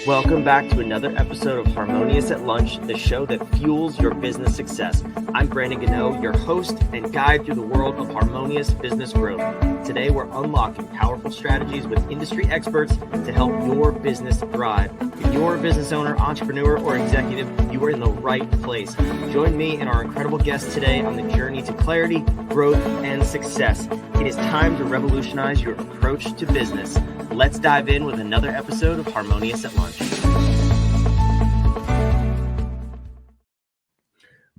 Welcome back to another episode of Harmonious at Lunch, the show that fuels your business success. I'm Brandon Gano, your host and guide through the world of harmonious business growth. Today, we're unlocking powerful strategies with industry experts to help your business thrive. If you're a business owner, entrepreneur, or executive, you are in the right place. Join me and our incredible guests today on the journey to clarity, growth, and success. It is time to revolutionize your approach to business. Let's dive in with another episode of Harmonious at Lunch.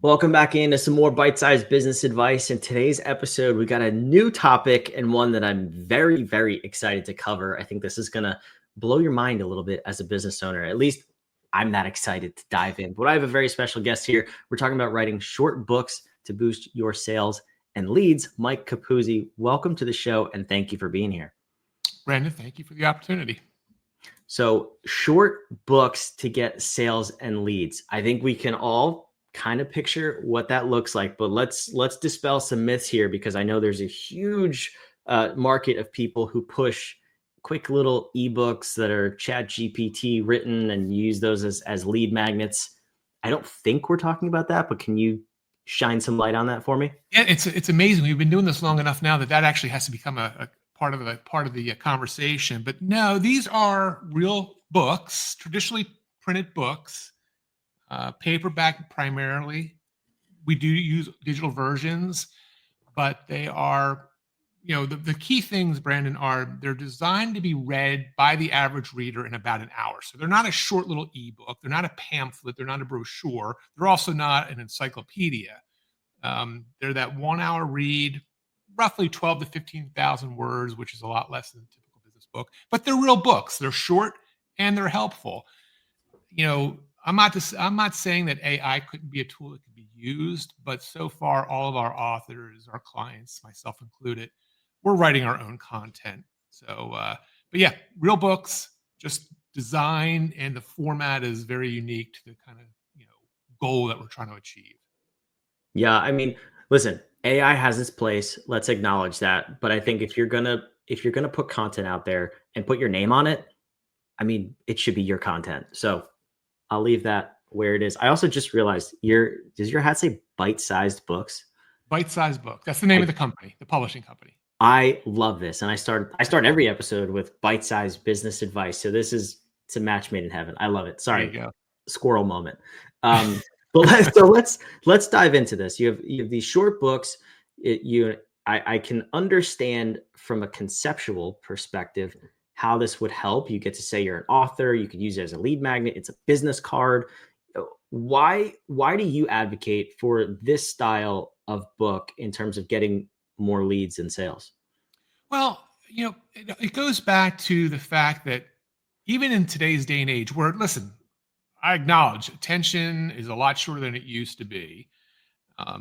Welcome back into some more bite-sized business advice. In today's episode, we got a new topic and one that I'm very, very excited to cover. I think this is going to blow your mind a little bit as a business owner. At least I'm that excited to dive in. But I have a very special guest here. We're talking about writing short books to boost your sales and leads. Mike Capuzzi, welcome to the show and thank you for being here. Brandon, thank you for the opportunity. So short books to get sales and leads. I think we can all kind of picture what that looks like, but let's dispel some myths here because I know there's a huge market of people who push quick little ebooks that are ChatGPT written and use those as lead magnets. I don't think we're talking about that, but can you shine some light on that for me? Yeah, it's amazing. We've been doing this long enough now that actually has to become a part of the conversation. But no, these are real books, traditionally printed books, paperback primarily. We do use digital versions, but they are, the key things, Brandon, are they're designed to be read by the average reader in about an hour. So they're not a short little ebook. They're not a pamphlet. They're not a brochure. They're also not an encyclopedia. They're that 1 hour read, roughly 12 to 15,000 words, which is a lot less than a typical business book, but they're real books. They're short and they're helpful. I'm not saying that AI couldn't be a tool that could be used, but so far, all of our authors, our clients, myself included, we're writing our own content. So, but yeah, real books, just design and the format is very unique to the kind of, goal that we're trying to achieve. Yeah. I mean, listen, AI has its place. Let's acknowledge that. But I think if you're gonna put content out there and put your name on it, I mean, it should be your content. So I'll leave that where it is. I also just realized does your hat say bite-sized books? Bite-sized book. That's the name of the company, the publishing company. I love this. And I start every episode with bite-sized business advice. So it's a match made in heaven. I love it. Sorry. There you go. Squirrel moment. But let's dive into this. You have these short books. I can understand from a conceptual perspective how this would help. You get to say you're an author. You could use it as a lead magnet. It's a business card. Why do you advocate for this style of book in terms of getting more leads and sales? Well, it goes back to the fact that even in today's day and age where, listen, I acknowledge attention is a lot shorter than it used to be.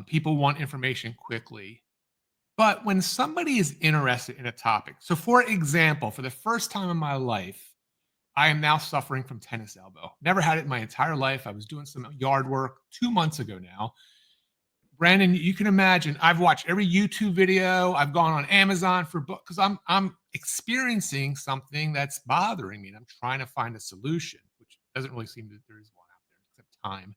People want information quickly. But when somebody is interested in a topic, so for example, for the first time in my life, I am now suffering from tennis elbow. Never had it in my entire life. I was doing some yard work 2 months ago now. Brandon, you can imagine, I've watched every YouTube video. I've gone on Amazon for books because I'm experiencing something that's bothering me and I'm trying to find a solution, which doesn't really seem that there is one out there except time.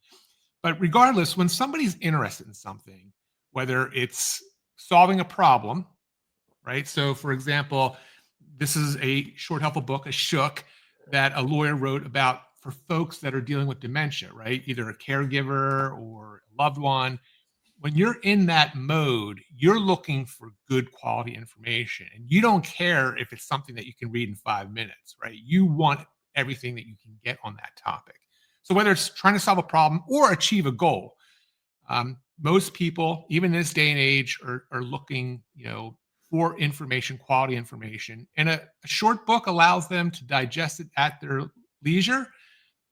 But regardless, when somebody's interested in something, whether it's solving a problem, right? So for example, this is a short, helpful book, a Shook, that a lawyer wrote about for folks that are dealing with dementia, right? Either a caregiver or a loved one. When you're in that mode, you're looking for good quality information and you don't care if it's something that you can read in 5 minutes, right? You want everything that you can get on that topic. So whether it's trying to solve a problem or achieve a goal, most people, even in this day and age, are looking, for information, quality information. And a short book allows them to digest it at their leisure.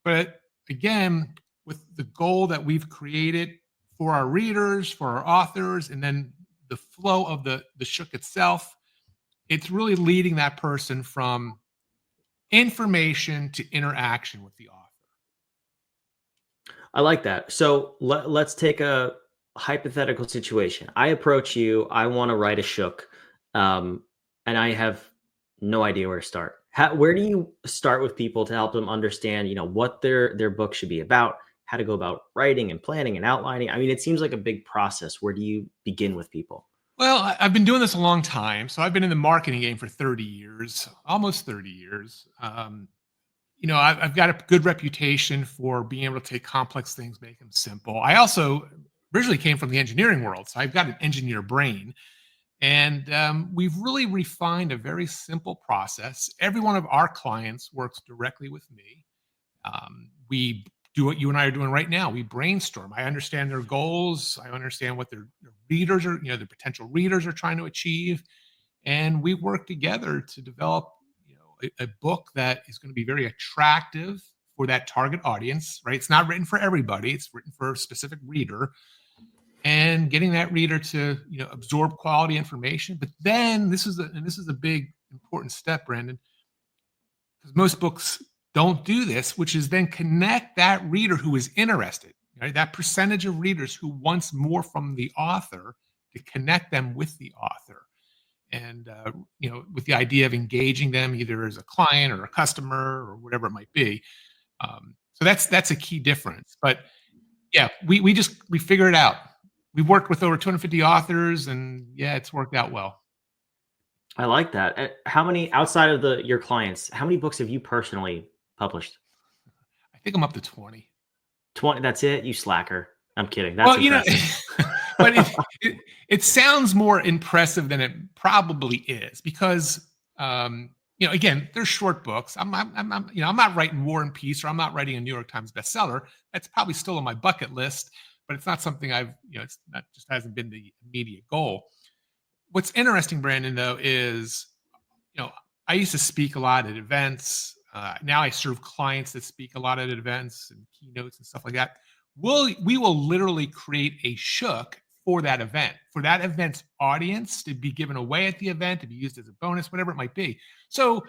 But again, with the goal that we've created for our readers, for our authors, and then the flow of the Shook itself, it's really leading that person from information to interaction with the author. I like that. So let's take a hypothetical situation. I approach you. I want to write a Shook, and I have no idea where to start. Where do you start with people to help them understand, what their book should be about, how to go about writing and planning and outlining? I mean, it seems like a big process. Where do you begin with people? Well, I've been doing this a long time. So I've been in the marketing game for 30 years, almost 30 years. I've got a good reputation for being able to take complex things, make them simple. I also originally came from the engineering world, so I've got an engineer brain. And we've really refined a very simple process. Every one of our clients works directly with me. We do what you and I are doing right now. We brainstorm. I understand their goals. I understand what their readers are, their potential readers are trying to achieve. And we work together to develop, a book that is going to be very attractive for that target audience, right? It's not written for everybody. It's written for a specific reader, and getting that reader to, absorb quality information. But then this is a big important step, Brandon, because most books don't do this, which is then connect that reader who is interested, right? That percentage of readers who wants more from the author, to connect them with the author. And, with the idea of engaging them either as a client or a customer or whatever it might be. So that's a key difference. But yeah, we figure it out. We've worked with over 250 authors, and yeah, it's worked out well. I like that. How many, outside of your clients, how many books have you personally published? I think I'm up to 20. 20, that's it? You slacker. I'm kidding. That's impressive. But it sounds more impressive than it probably is, because again, they're short books. I'm not writing War and Peace, or I'm not writing a New York Times bestseller. That's probably still on my bucket list, but it's not something it's not, just hasn't been the immediate goal. What's interesting, Brandon, though, is, I used to speak a lot at events. Now I serve clients that speak a lot at events and keynotes and stuff like that. We will literally create a shook for that event's audience, to be given away at the event, to be used as a bonus, whatever it might be. So,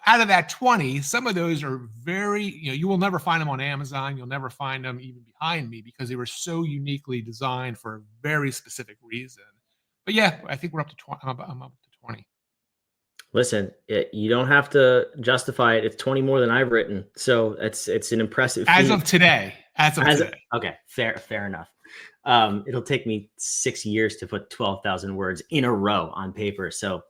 out of that 20, some of those are very, you will never find them on Amazon. You'll never find them even behind me, because they were so uniquely designed for a very specific reason. But yeah, I think we're up to 20. I'm up to 20. Listen, you don't have to justify it. It's 20 more than I've written. So it's an impressive feat. As of today. Okay, fair enough. It'll take me 6 years to put 12,000 words in a row on paper. So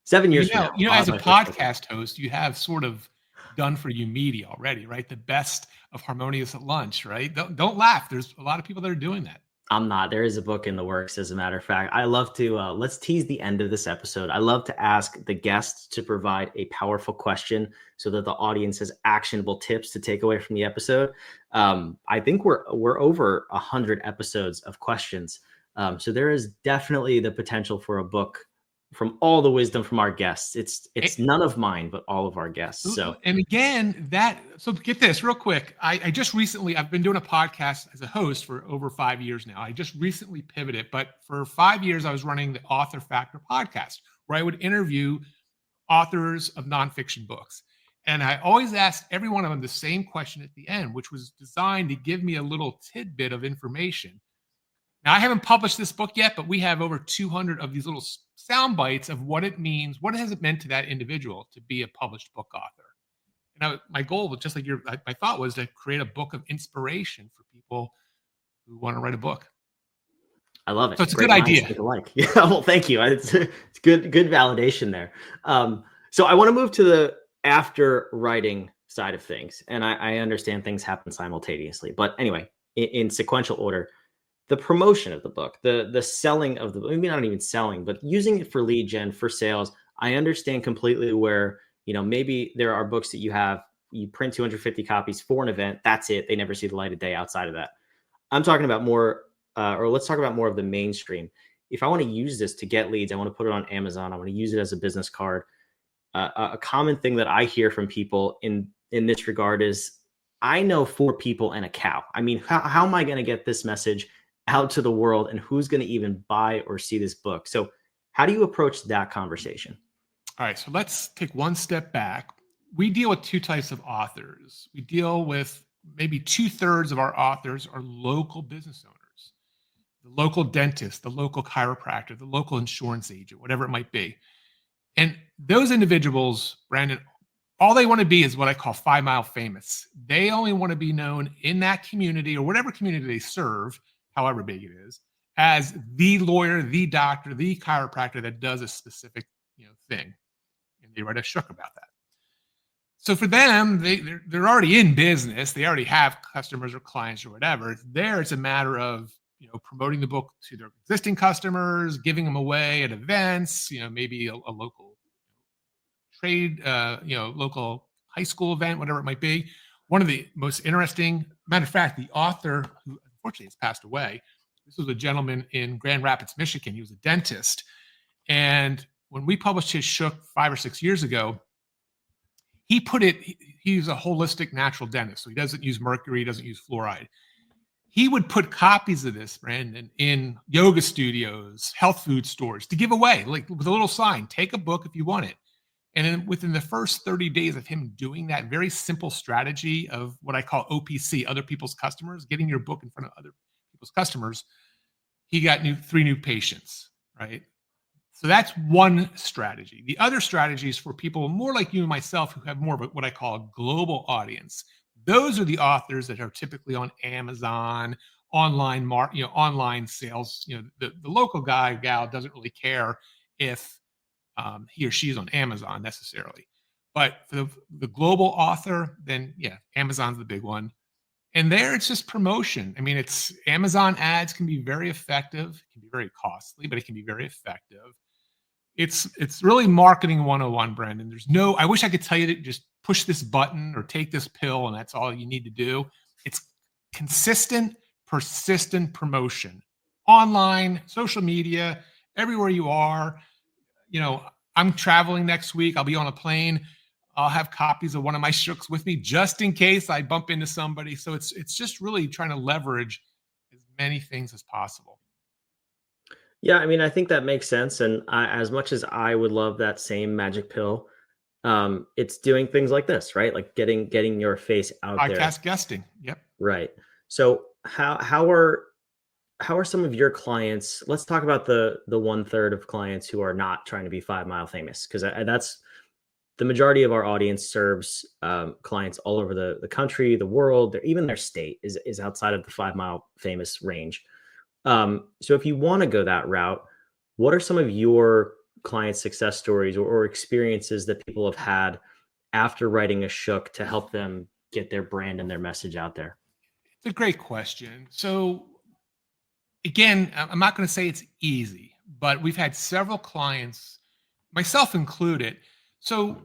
7 years from now, as a podcast host, you have sort of done for you media already, right? The best of Harmonious at Lunch, right? Don't laugh. There's a lot of people that are doing that. I'm not. There is a book in the works, as a matter of fact. I love to, let's tease the end of this episode. I love to ask the guests to provide a powerful question so that the audience has actionable tips to take away from the episode. I think we're over 100 episodes of questions. So there is definitely the potential for a book from all the wisdom from our guests. It's none of mine, but all of our guests. So, and again, so get this real quick. I've been doing a podcast as a host for over 5 years now. I just recently pivoted, but for 5 years, I was running the Author Factor podcast, where I would interview authors of nonfiction books. And I always asked every one of them the same question at the end, which was designed to give me a little tidbit of information. Now, I haven't published this book yet, but we have over 200 of these little sound bites of what it means, what has it meant to that individual to be a published book author. And my goal was, just like my thought was, to create a book of inspiration for people who want to write a book. I love it. So it's a good idea. Yeah, well, thank you. It's good validation there. So I want to move to the after writing side of things. And I understand things happen simultaneously. But anyway, in sequential order, the promotion of the book, the selling of the book, maybe not even selling, but using it for lead gen, for sales. I understand completely where, maybe there are books that you print 250 copies for an event. That's it. They never see the light of day outside of that. I'm talking about more, or let's talk about more of the mainstream. If I want to use this to get leads, I want to put it on Amazon. I want to use it as a business card. A common thing that I hear from people in this regard is, I know 4 people and a cow. I mean, how am I going to get this message out to the world, and who's going to even buy or see this book? So how do you approach that conversation? All right, so let's take one step back. We deal with 2 types of authors. We deal with maybe 2/3 of our authors are local business owners, the local dentist, the local chiropractor, the local insurance agent, whatever it might be. And those individuals, Brandon, all they want to be is what I call 5 Mile famous. They only want to be known in that community or whatever community they serve, however big it is, as the lawyer, the doctor, the chiropractor that does a specific thing. And they write a shook about that. So for them, they're already in business. They already have customers or clients or whatever. It's a matter of promoting the book to their existing customers, giving them away at events, maybe a local trade, local high school event, whatever it might be. One of the most interesting, matter of fact, the author who unfortunately has passed away, this was a gentleman in Grand Rapids, Michigan. He was a dentist. And when we published his shook 5 or 6 years ago, he's a holistic natural dentist. So he doesn't use mercury, he doesn't use fluoride. He would put copies of this, Brandon, in yoga studios, health food stores to give away, like with a little sign, take a book if you want it. And then within the first 30 days of him doing that very simple strategy of what I call OPC, other people's customers, getting your book in front of other people's customers, he got 3 new patients, right? So that's one strategy. The other strategy is for people more like you and myself who have more of what I call a global audience. Those are the authors that are typically on Amazon, online sales. The local guy, gal doesn't really care if he or she is on Amazon necessarily. But for the global author, then Amazon's the big one. And there it's just promotion. I mean, it's Amazon ads can be very effective. It can be very costly, but it can be very effective. It's really marketing 101, Brandon. I wish I could tell you to just push this button or take this pill and that's all you need to do. It's consistent, persistent promotion. Online, social media, everywhere you are. I'm traveling next week. I'll be on a plane. I'll have copies of one of my shooks with me just in case I bump into somebody. So it's just really trying to leverage as many things as possible. Yeah, I mean, I think that makes sense. And as much as I would love that same magic pill, it's doing things like this, right? Like getting your face out there. Podcast guesting. Yep. Right. So how are some of your clients? Let's talk about the 1/3 of clients who are not trying to be 5 Mile famous, because that's the majority of our audience serves clients all over the country, the world, even their state is outside of the 5 Mile famous range. So if you want to go that route, what are some of your client success stories or experiences that people have had after writing a shook to help them get their brand and their message out there? It's a great question. So again, I'm not going to say it's easy, but we've had several clients, myself included. So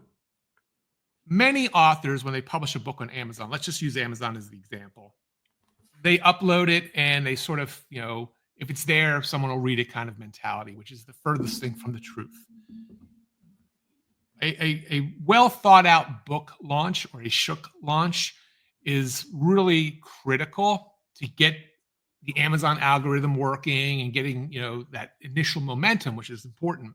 many authors, when they publish a book on Amazon, let's just use Amazon as the example, they upload it and they sort of, if it's there, someone will read it kind of mentality, which is the furthest thing from the truth. A well thought out book launch or a shook launch is really critical to get the Amazon algorithm working and getting, that initial momentum, which is important.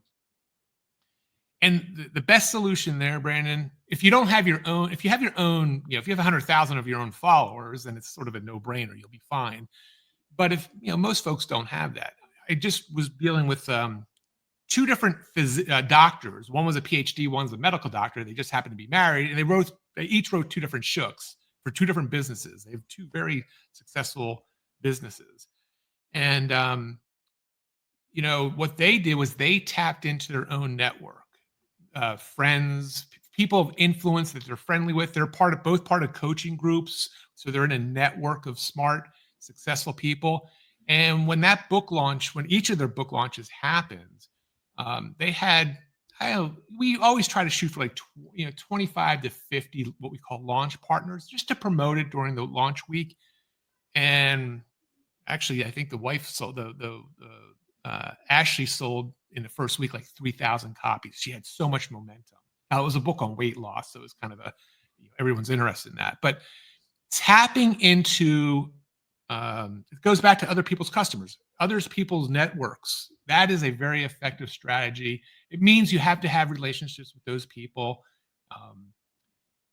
And the best solution there, Brandon, if you have your own, if you have 100,000 of your own followers, then it's sort of a no-brainer. You'll be fine. But if, most folks don't have that. I just was dealing with 2 different doctors. One was a PhD, one's a medical doctor. They just happened to be married, and they each wrote 2 different shooks for 2 different businesses. They have 2 very successful businesses. And, what they did was they tapped into their own network. Friends, people of influence that they're friendly with. They're both part of coaching groups. So they're in a network of smart, successful people. And when each of their book launches happened, they had, we always try to shoot for 25 to 50, what we call launch partners, just to promote it during the launch week. And actually, I think the wife sold, Ashley sold in the first week 3,000 copies. She had so much momentum. Now, it was a book on weight loss, so it was kind of everyone's interested in that. But tapping into it goes back to other people's customers, other people's networks. That is a very effective strategy. It means you have to have relationships with those people.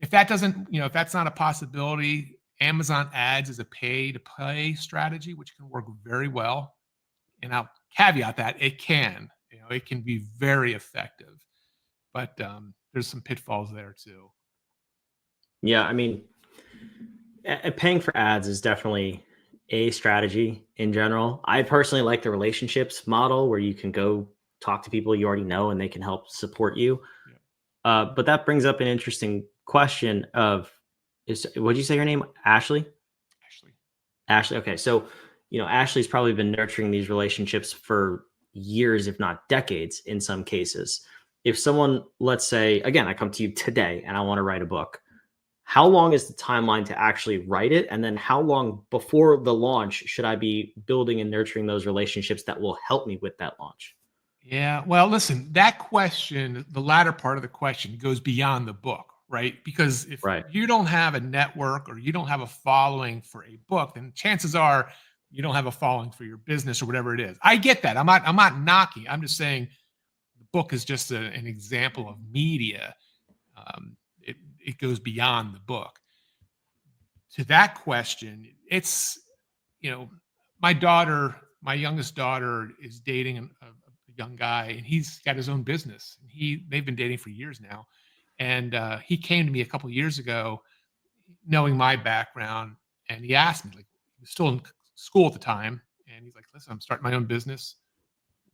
If that's not a possibility, Amazon ads is a pay-to-play strategy, which can work very well. And I'll caveat that it can be very effective, but there's some pitfalls there too. Yeah, I mean, paying for ads is definitely a strategy in general. I personally like the relationships model where you can go talk to people you already know and they can help support you. Yeah. But that brings up an interesting question of what did you say your name? Ashley? Actually, Ashley. Okay. So, Ashley's probably been nurturing these relationships for years, if not decades, in some cases. If someone, let's say, again, I come to you today and I want to write a book, how long is the timeline to actually write it? And then how long before the launch should I be building and nurturing those relationships that will help me with that launch? yeah. Well, listen, that question, the latter part of the question goes beyond the book, right? Because if Right. you don't have a network or you don't have a following for a book, then chances are you don't have a following for your business or whatever it is. I get that. I'm not knocking. I'm just saying the book is just an example of media. It goes beyond the book. To that question, it's, you know, my youngest daughter is dating a young guy, and he's got his own business. They've been dating for years now, and he came to me a couple years ago, knowing my background, and he asked me, like, he was still in school at the time, and he's like, "Listen, I'm starting my own business.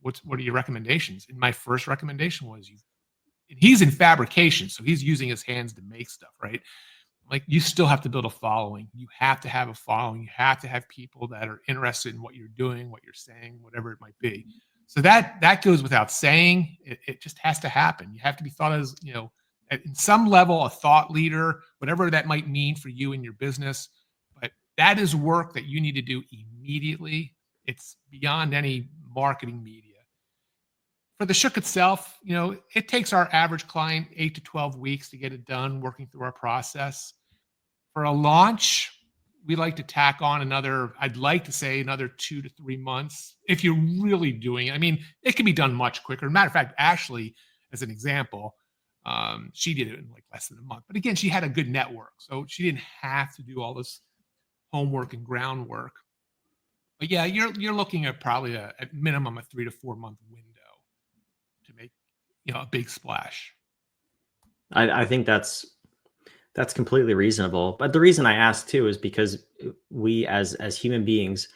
What are your recommendations?" And my first recommendation was, "You." And he's in fabrication, so he's using his hands to make stuff, right? Like, you still have to build a following. You have to have a following. You have to have people that are interested in what you're doing, what you're saying, whatever it might be. So that goes without saying. It just has to happen. You have to be thought as, in some level, a thought leader, whatever that might mean for you and your business. But that is work that you need to do immediately. It's beyond any marketing media. For the Shook itself, it takes our average client 8 to 12 weeks to get it done, working through our process. For a launch, we like to tack on I'd like to say another 2 to 3 months if you're really doing it. I mean, it can be done much quicker. Matter of fact, Ashley, as an example, she did it in like less than a month. But again, she had a good network, so she didn't have to do all this homework and groundwork. But yeah, you're looking at probably at minimum a 3 to 4 month window to make a big splash. I think that's completely reasonable. But the reason I ask too is because we as human beings,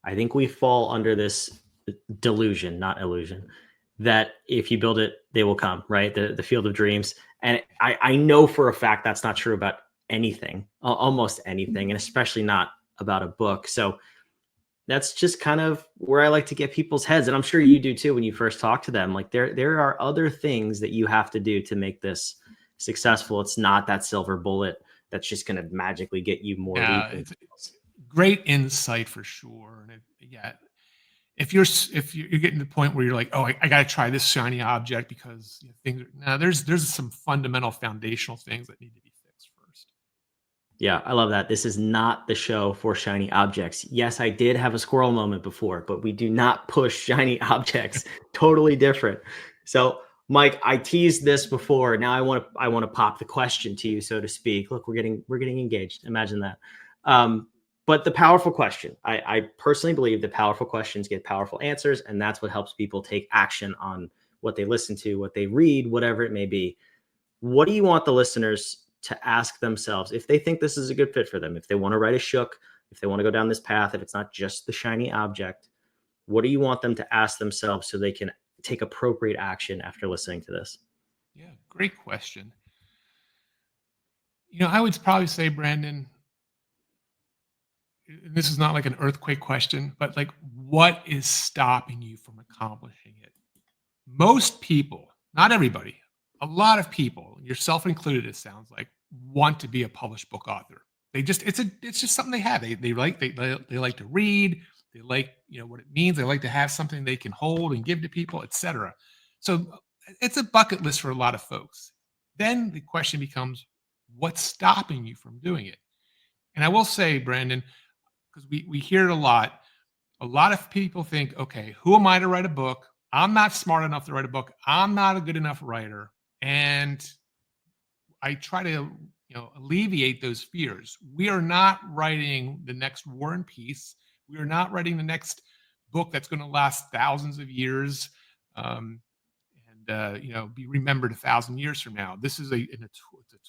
I think we fall under this delusion, not illusion, that if you build it, they will come, right? The field of dreams. And I know for a fact that's not true about anything, almost anything, and especially not about a book. So that's just kind of where I like to get people's heads. And I'm sure you do too when you first talk to them. Like there are other things that you have to do to make this successful. It's not that silver bullet that's just going to magically get you more Yeah, leads. it's great insight for sure. And yeah, if you're getting to the point where you're like, oh, I got to try this shiny object because things are, now there's some fundamental foundational things that need to be fixed first. Yeah, I love that. This is not the show for shiny objects. Yes, I did have a squirrel moment before, but we do not push shiny objects. Totally different. So, Mike, I teased this before. Now I want to pop the question to you, so to speak. Look, we're getting engaged. Imagine that. But the powerful question. I personally believe that powerful questions get powerful answers, and that's what helps people take action on what they listen to, what they read, whatever it may be. What do you want the listeners to ask themselves if they think this is a good fit for them, if they want to write a Shook, if they want to go down this path, if it's not just the shiny object? What do you want them to ask themselves so they can take appropriate action after listening to this? Yeah, great question. I would probably say, Brandon, this is not like an earthquake question, but like, what is stopping you from accomplishing it? Most people, not everybody, a lot of people, yourself included, it sounds like, want to be a published book author. It's just something they have. They like to read. They like, what it means. They like to have something they can hold and give to people, etc. So it's a bucket list for a lot of folks. Then the question becomes, what's stopping you from doing it? And I will say, Brandon, because we hear it a lot. A lot of people think, okay, who am I to write a book? I'm not smart enough to write a book. I'm not a good enough writer. And I try to, alleviate those fears. We are not writing the next War and Peace. We are not writing the next book that's going to last thousands of years. And be remembered 1,000 years from now. This is it's a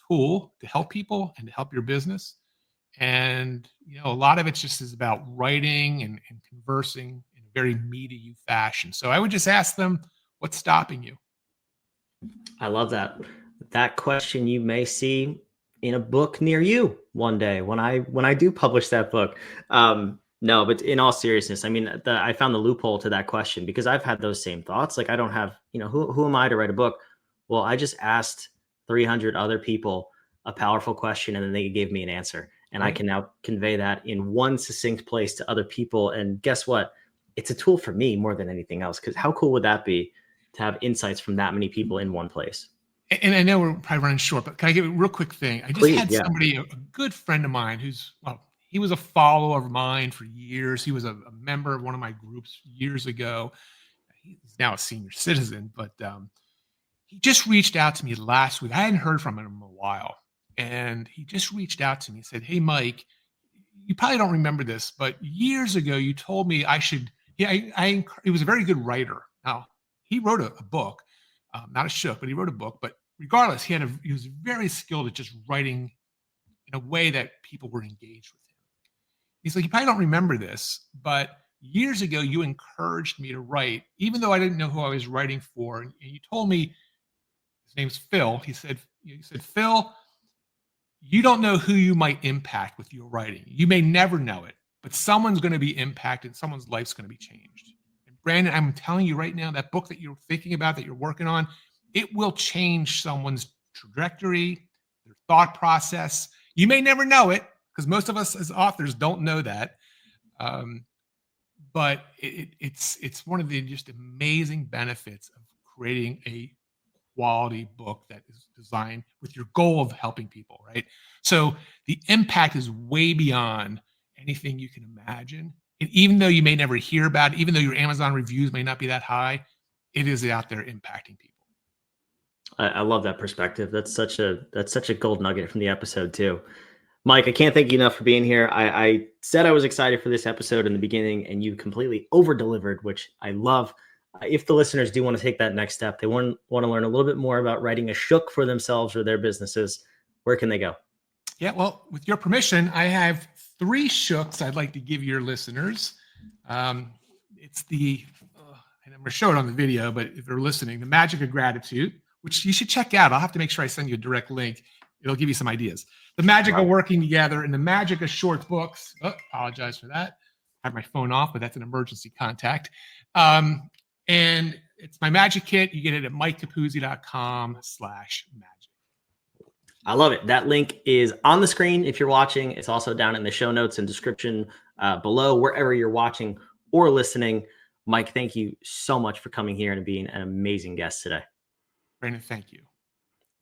tool to help people and to help your business. And a lot of it just is about writing and conversing in a very me to you fashion. So I would just ask them, what's stopping you? I love that. That question you may see in a book near you one day when I do publish that book. No, but in all seriousness, I mean, I found the loophole to that question because I've had those same thoughts. Like, I don't have, who am I to write a book? Well, I just asked 300 other people a powerful question and then they gave me an answer. And I can now convey that in one succinct place to other people. And guess what? It's a tool for me more than anything else. Because how cool would that be to have insights from that many people in one place? And I know we're probably running short, but can I give a real quick thing? I just had somebody, a good friend of mine he was a follower of mine for years. He was a member of one of my groups years ago. He's now a senior citizen, but he just reached out to me last week. I hadn't heard from him in a while. And he just reached out to me and said, "Hey, Mike, you probably don't remember this, but years ago you told me I should." He was a very good writer. Now, he wrote a book, not a shook, but he wrote a book. But regardless, he was very skilled at just writing in a way that people were engaged with him. He's like, "You probably don't remember this, but years ago you encouraged me to write, even though I didn't know who I was writing for. And you told me," his name's Phil. He said, "Phil, you don't know who you might impact with your writing. You may never know it, but someone's going to be impacted. Someone's life's going to be changed." And Brandon, I'm telling you right now, that book that you're thinking about, that you're working on, it will change someone's trajectory, their thought process. You may never know it because most of us as authors don't know that. But it's one of the just amazing benefits of creating a quality book that is designed with your goal of helping people, right? So the impact is way beyond anything you can imagine. And even though you may never hear about it, even though your Amazon reviews may not be that high, it is out there impacting people. I love that perspective. That's such a gold nugget from the episode too. Mike, I can't thank you enough for being here. I said I was excited for this episode in the beginning and you completely over-delivered, which I love. If the listeners do want to take that next step, they want to learn a little bit more about writing a shook for themselves or their businesses, where can they go? Yeah, well, with your permission, I have 3 shooks I'd like to give your listeners. It's I'm going to show it on the video, but if they're listening, The Magic of Gratitude, which you should check out. I'll have to make sure I send you a direct link. It'll give you some ideas. The Magic of Working Together and The Magic of Short Books. Oh, apologize for that. I have my phone off, but that's an emergency contact. And it's my magic kit. You get it at mikecapuzzi.com/magic. I love it. That link is on the screen if you're watching. It's also down in the show notes and description below, wherever you're watching or listening. Mike, thank you so much for coming here and being an amazing guest today. Brandon, thank you.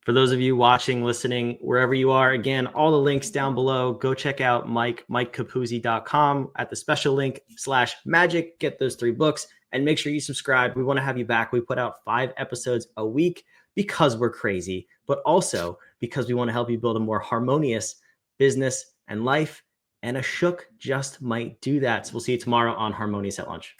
For those of you watching, listening, wherever you are, again, all the links down below. Go check out mikecapuzzi.com at the special link /magic. Get those 3 books and make sure you subscribe. We want to have you back. We put out 5 episodes a week because we're crazy, but also because we want to help you build a more harmonious business and life. And a shook just might do that. So we'll see you tomorrow on Harmonious at Lunch.